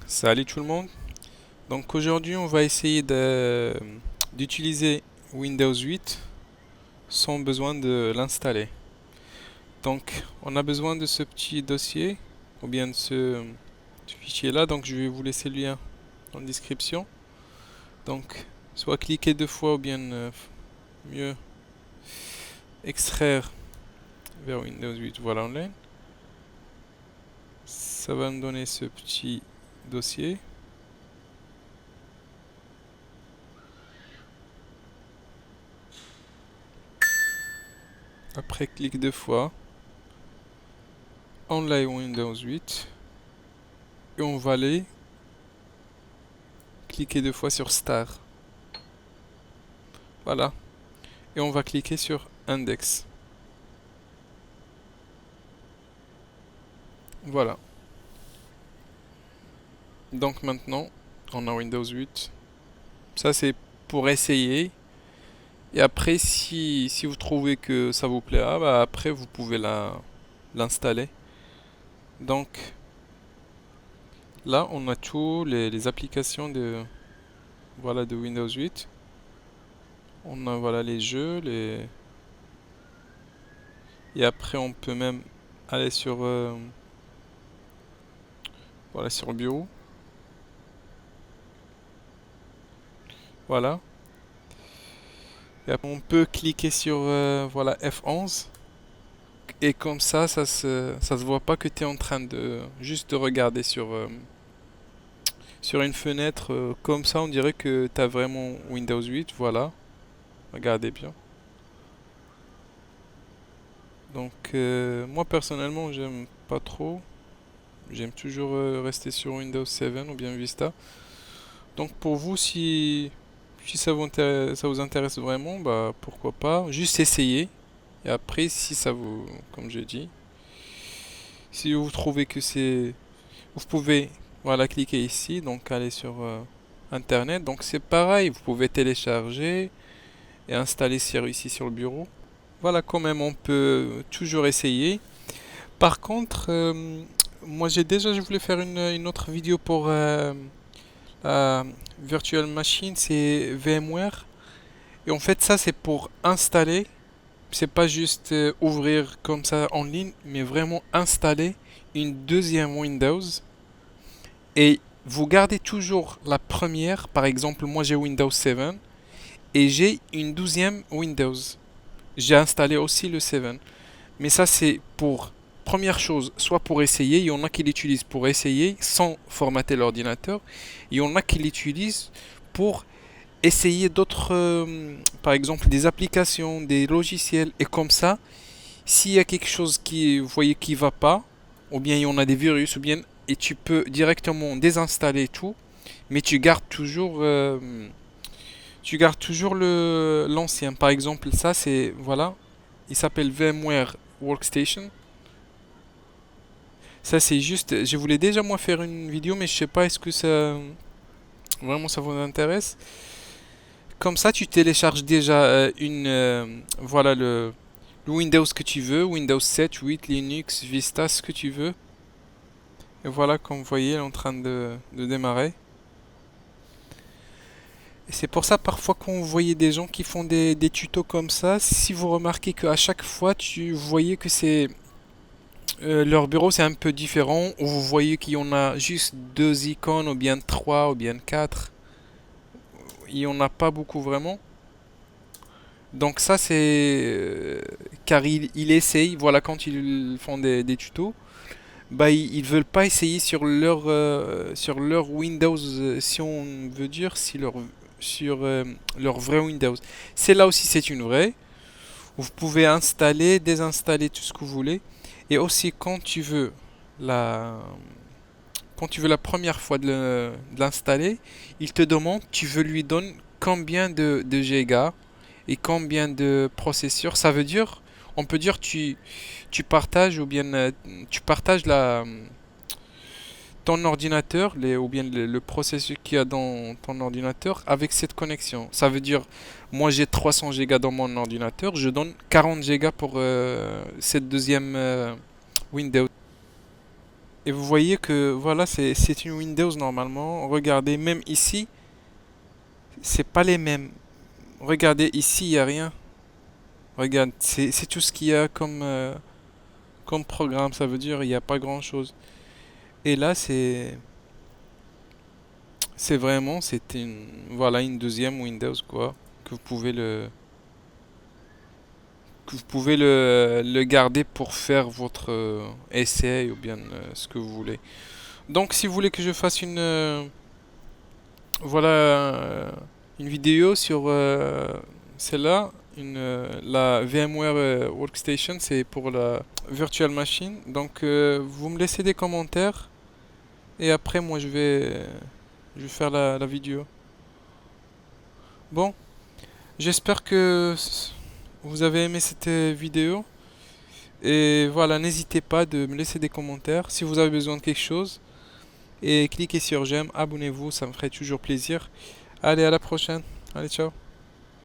Salut tout le monde. Donc aujourd'hui on va essayer d'utiliser Windows 8 sans besoin de l'installer. Donc on a besoin de ce petit dossier ou bien de ce fichier là. Donc je vais vous laisser le lien en description. Donc soit cliquer deux fois ou bien mieux extraire vers Windows 8 voilà online. Ça va me donner ce petit dossier. Après clique deux fois. Online Windows 8 et on va aller cliquer deux fois sur Start. Voilà. Et on va cliquer sur Index. Voilà. Donc maintenant, on a Windows 8. Ça c'est pour essayer. Et après, si vous trouvez que ça vous plaît, bah après vous pouvez l'installer. Donc là, on a tous les applications de Windows 8. On a voilà les jeux, et après on peut même aller sur le bureau. Voilà. Et après, on peut cliquer sur voilà F11 et comme ça se voit pas que tu es en train de juste de regarder sur une fenêtre comme ça on dirait que tu as vraiment Windows 8, voilà. Regardez bien. Donc moi personnellement, j'aime pas trop. J'aime toujours rester sur Windows 7 ou bien Vista. Donc pour vous si ça vous intéresse vraiment, bah pourquoi pas juste essayer. Et après, si ça vous, comme je dis, si vous trouvez que vous pouvez, voilà, cliquer ici, donc aller sur Internet. Donc c'est pareil, vous pouvez télécharger et installer ici sur le bureau. Voilà, quand même, on peut toujours essayer. Par contre, moi je voulais faire une autre vidéo pour la Virtual Machine, c'est VMware. Et en fait, ça c'est pour installer. C'est pas juste ouvrir comme ça en ligne, mais vraiment installer une deuxième Windows et vous gardez toujours la première. Par exemple, moi j'ai Windows 7 et j'ai une douzième Windows. J'ai installé aussi le 7. Mais ça c'est pour première chose, soit pour essayer. Il y en a qui l'utilisent pour essayer sans formater l'ordinateur. Il y en a qui l'utilisent pour essayer d'autres, par exemple des applications, des logiciels et comme ça. S'il y a quelque chose qui, vous voyez, qui va pas, ou bien il y en a des virus, ou bien et tu peux directement désinstaller tout, mais tu gardes toujours l'ancien. Par exemple, ça c'est voilà, il s'appelle VMware Workstation. Ça c'est juste, je voulais déjà moi faire une vidéo, mais je sais pas est-ce que ça vraiment ça vous intéresse. Comme ça, tu télécharges déjà voilà le Windows que tu veux, Windows 7, 8, Linux, Vista, ce que tu veux. Et voilà, comme vous voyez, elle est en train de démarrer. Et c'est pour ça, parfois, quand vous voyez des gens qui font des tutos comme ça, si vous remarquez qu'à chaque fois, tu voyez que leur bureau, c'est un peu différent, ou vous voyez qu'il y en a juste deux icônes, ou bien trois, ou bien quatre. Il n'y en a pas beaucoup vraiment. Donc ça, c'est car il essaye, voilà, quand ils font des tutos, bah ils veulent pas essayer sur leur Windows, si on veut dire, si sur leur vrai Windows. C'est là aussi c'est une vraie. Vous pouvez installer, désinstaller tout ce que vous voulez. Et aussi la quand tu veux la première fois de l'installer, il te demande, tu veux lui donner combien de gigas et combien de processeurs. Ça veut dire, on peut dire tu partages ou bien tu partages ton ordinateur ou bien le processeur qu'il y a dans ton ordinateur avec cette connexion. Ça veut dire, moi j'ai 300 Go dans mon ordinateur, je donne 40 Go pour cette deuxième Windows. Et vous voyez que voilà, c'est une Windows normalement. Regardez, même ici, c'est pas les mêmes. Regardez, ici, il n'y a rien. Regarde, c'est tout ce qu'il y a comme programme. Ça veut dire il n'y a pas grand-chose. Et là, c'est vraiment, c'est une, voilà, une deuxième Windows, quoi. Que vous pouvez le garder pour faire votre essai ou bien ce que vous voulez. Donc, si vous voulez que je fasse voilà, une vidéo sur celle-là, la VMware Workstation, c'est pour la Virtual Machine. Donc, vous me laissez des commentaires et après, moi, je vais faire la vidéo. Bon, j'espère que vous avez aimé cette vidéo. Et voilà, n'hésitez pas de me laisser des commentaires si vous avez besoin de quelque chose. Et cliquez sur j'aime, abonnez-vous, ça me ferait toujours plaisir. Allez, à la prochaine. Allez, ciao.